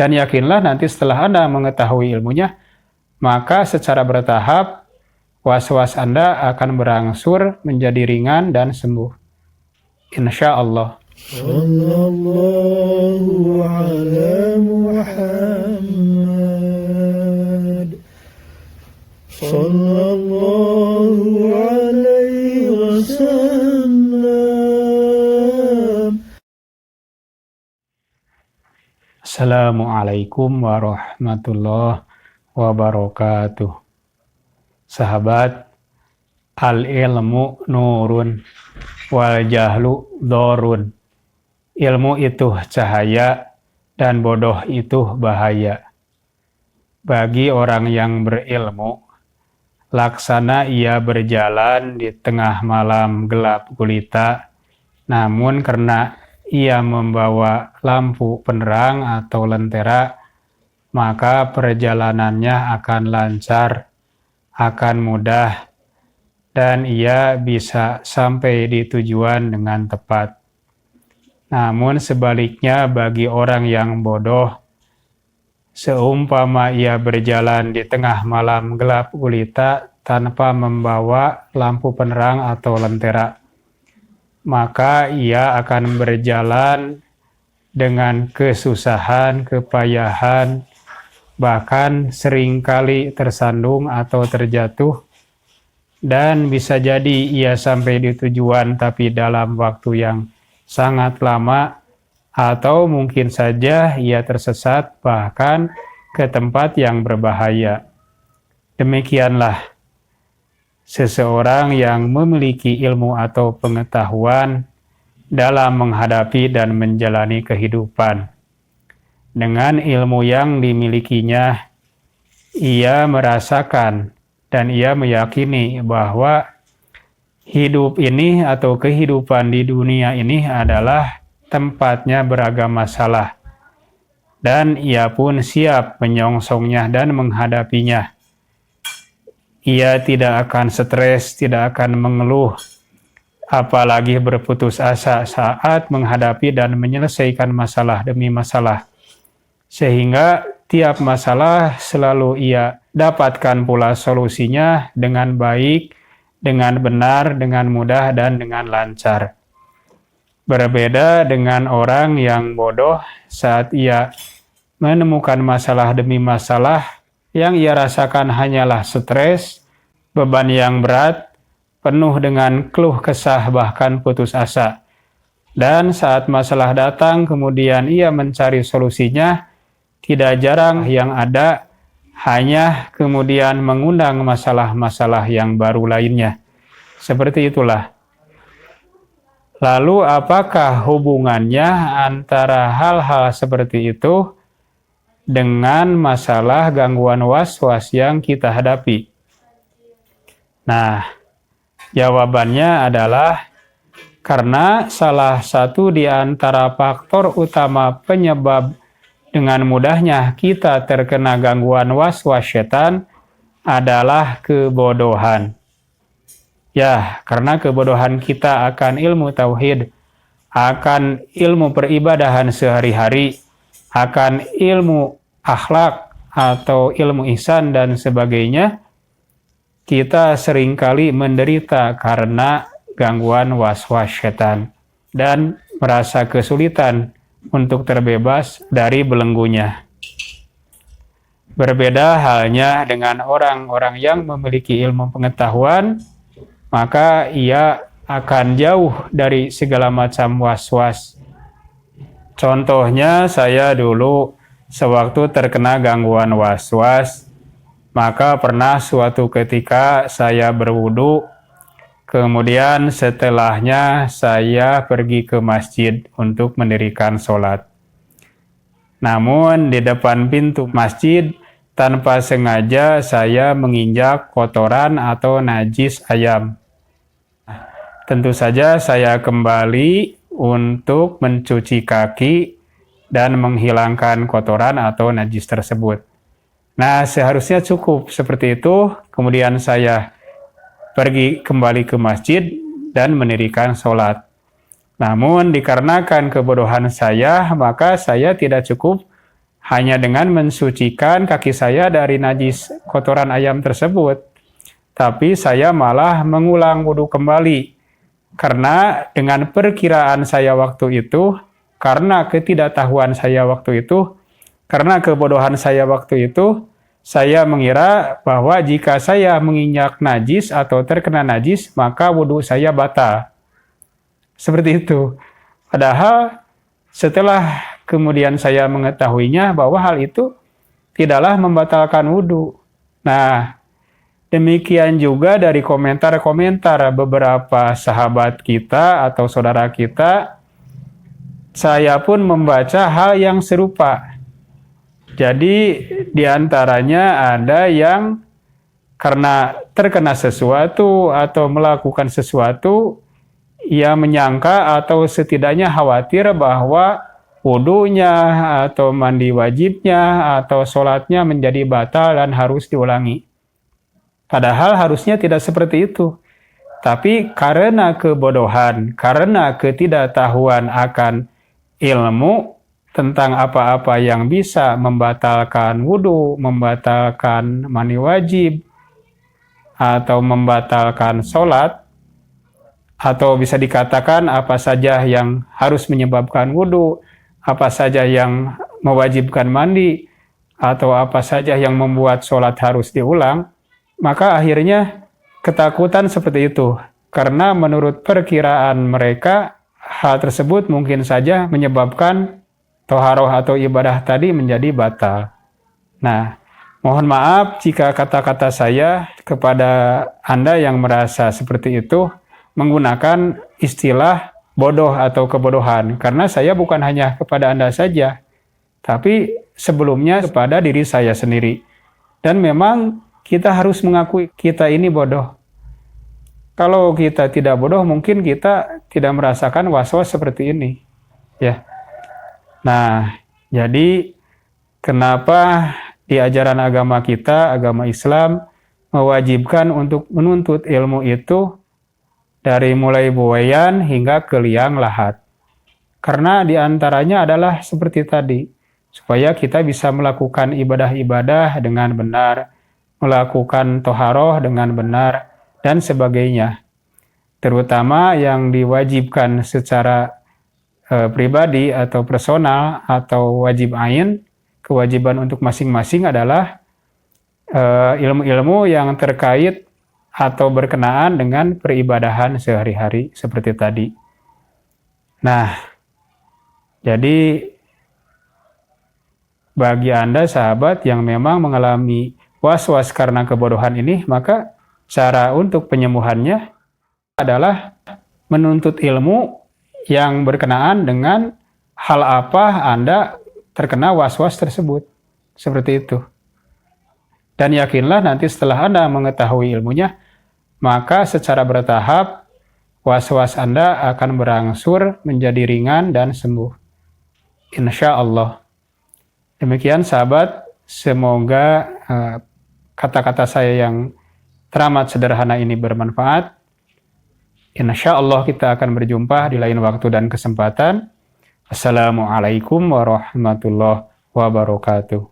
Dan yakinlah nanti setelah Anda mengetahui ilmunya, maka secara bertahap was-was Anda akan berangsur menjadi ringan dan sembuh. Insya Allah. Sallallahu ala Muhammad. Sallallahu alaihi wasallam. Assalamualaikum warahmatullahi wabarakatuh. Sahabat, al-ilmu nurun wal jahlu dorun. Ilmu itu cahaya dan bodoh itu bahaya. Bagi orang yang berilmu, laksana ia berjalan di tengah malam gelap gulita, namun karena ia membawa lampu penerang atau lentera, maka perjalanannya akan lancar, akan mudah, dan ia bisa sampai di tujuan dengan tepat. Namun sebaliknya bagi orang yang bodoh, seumpama ia berjalan di tengah malam gelap gulita tanpa membawa lampu penerang atau lentera, maka ia akan berjalan dengan kesusahan, kepayahan, bahkan seringkali tersandung atau terjatuh, dan bisa jadi ia sampai di tujuan tapi dalam waktu yang sangat lama, atau mungkin saja ia tersesat bahkan ke tempat yang berbahaya. Demikianlah seseorang yang memiliki ilmu atau pengetahuan dalam menghadapi dan menjalani kehidupan. Dengan ilmu yang dimilikinya, ia merasakan dan ia meyakini bahwa hidup ini atau kehidupan di dunia ini adalah tempatnya beragam masalah, dan ia pun siap menyongsongnya dan menghadapinya. Ia tidak akan stres, tidak akan mengeluh, apalagi berputus asa saat menghadapi dan menyelesaikan masalah demi masalah. Sehingga tiap masalah selalu ia dapatkan pula solusinya dengan baik, dengan benar, dengan mudah, dan dengan lancar. Berbeda dengan orang yang bodoh saat ia menemukan masalah demi masalah, yang ia rasakan hanyalah stres, beban yang berat, penuh dengan keluh kesah bahkan putus asa. Dan saat masalah datang kemudian ia mencari solusinya, tidak jarang yang ada hanya kemudian mengundang masalah-masalah yang baru lainnya. Seperti itulah. Lalu apakah hubungannya antara hal-hal seperti itu dengan masalah gangguan was-was yang kita hadapi? Nah, jawabannya adalah karena salah satu di antara faktor utama penyebab dengan mudahnya kita terkena gangguan was-was setan adalah kebodohan. Ya, karena kebodohan kita akan ilmu tauhid, akan ilmu peribadahan sehari-hari, akan ilmu akhlak atau ilmu ihsan dan sebagainya, kita seringkali menderita karena gangguan was-was setan dan merasa kesulitan untuk terbebas dari belenggunya. Berbeda halnya dengan orang-orang yang memiliki ilmu pengetahuan, maka ia akan jauh dari segala macam was-was. Contohnya saya dulu sewaktu terkena gangguan was-was, maka pernah suatu ketika saya berwudu, kemudian setelahnya saya pergi ke masjid untuk mendirikan sholat. Namun di depan pintu masjid, tanpa sengaja saya menginjak kotoran atau najis ayam. Tentu saja saya kembali untuk mencuci kaki dan menghilangkan kotoran atau najis tersebut. Nah, seharusnya cukup seperti itu, kemudian saya pergi kembali ke masjid dan mendirikan sholat. Namun dikarenakan kebodohan saya, maka saya tidak cukup hanya dengan mensucikan kaki saya dari najis kotoran ayam tersebut. Tapi saya malah mengulang wudhu kembali. Karena dengan perkiraan saya waktu itu, karena ketidaktahuan saya waktu itu, karena kebodohan saya waktu itu, saya mengira bahwa jika saya menginjak najis atau terkena najis, maka wudhu saya batal. Seperti itu. Padahal setelah kemudian saya mengetahuinya bahwa hal itu tidaklah membatalkan wudhu. Nah, demikian juga dari komentar-komentar beberapa sahabat kita atau saudara kita, saya pun membaca hal yang serupa. Jadi diantaranya ada yang karena terkena sesuatu atau melakukan sesuatu, ia menyangka atau setidaknya khawatir bahwa wudunya atau mandi wajibnya atau sholatnya menjadi batal dan harus diulangi. Padahal harusnya tidak seperti itu. Tapi karena kebodohan, karena ketidaktahuan akan ilmu tentang apa-apa yang bisa membatalkan wudu, membatalkan mandi wajib, atau membatalkan sholat, atau bisa dikatakan apa saja yang harus menyebabkan wudu, apa saja yang mewajibkan mandi, atau apa saja yang membuat sholat harus diulang, maka akhirnya ketakutan seperti itu. Karena menurut perkiraan mereka, hal tersebut mungkin saja menyebabkan toharoh atau ibadah tadi menjadi batal. Nah, mohon maaf jika kata-kata saya kepada Anda yang merasa seperti itu menggunakan istilah bodoh atau kebodohan, karena saya bukan hanya kepada Anda saja, tapi sebelumnya kepada diri saya sendiri. Dan memang kita harus mengakui kita ini bodoh. Kalau kita tidak bodoh, mungkin kita tidak merasakan was-was seperti ini. Ya. Nah, jadi kenapa di ajaran agama kita, agama Islam, mewajibkan untuk menuntut ilmu itu dari mulai buayan hingga ke liang lahat. Karena diantaranya adalah seperti tadi, supaya kita bisa melakukan ibadah-ibadah dengan benar, melakukan toharoh dengan benar, dan sebagainya. Terutama yang diwajibkan secara pribadi atau personal atau wajib ain, kewajiban untuk masing-masing adalah ilmu-ilmu yang terkait atau berkenaan dengan peribadahan sehari-hari seperti tadi. Nah, jadi bagi Anda sahabat yang memang mengalami was-was karena kebodohan ini, maka cara untuk penyembuhannya adalah menuntut ilmu yang berkenaan dengan hal apa Anda terkena was-was tersebut. Seperti itu. Dan yakinlah nanti setelah Anda mengetahui ilmunya, maka secara bertahap was-was Anda akan berangsur menjadi ringan dan sembuh. Insya Allah. Demikian sahabat, semoga kata-kata saya yang teramat sederhana ini bermanfaat. Insya Allah kita akan berjumpa di lain waktu dan kesempatan. Assalamualaikum warahmatullahi wabarakatuh.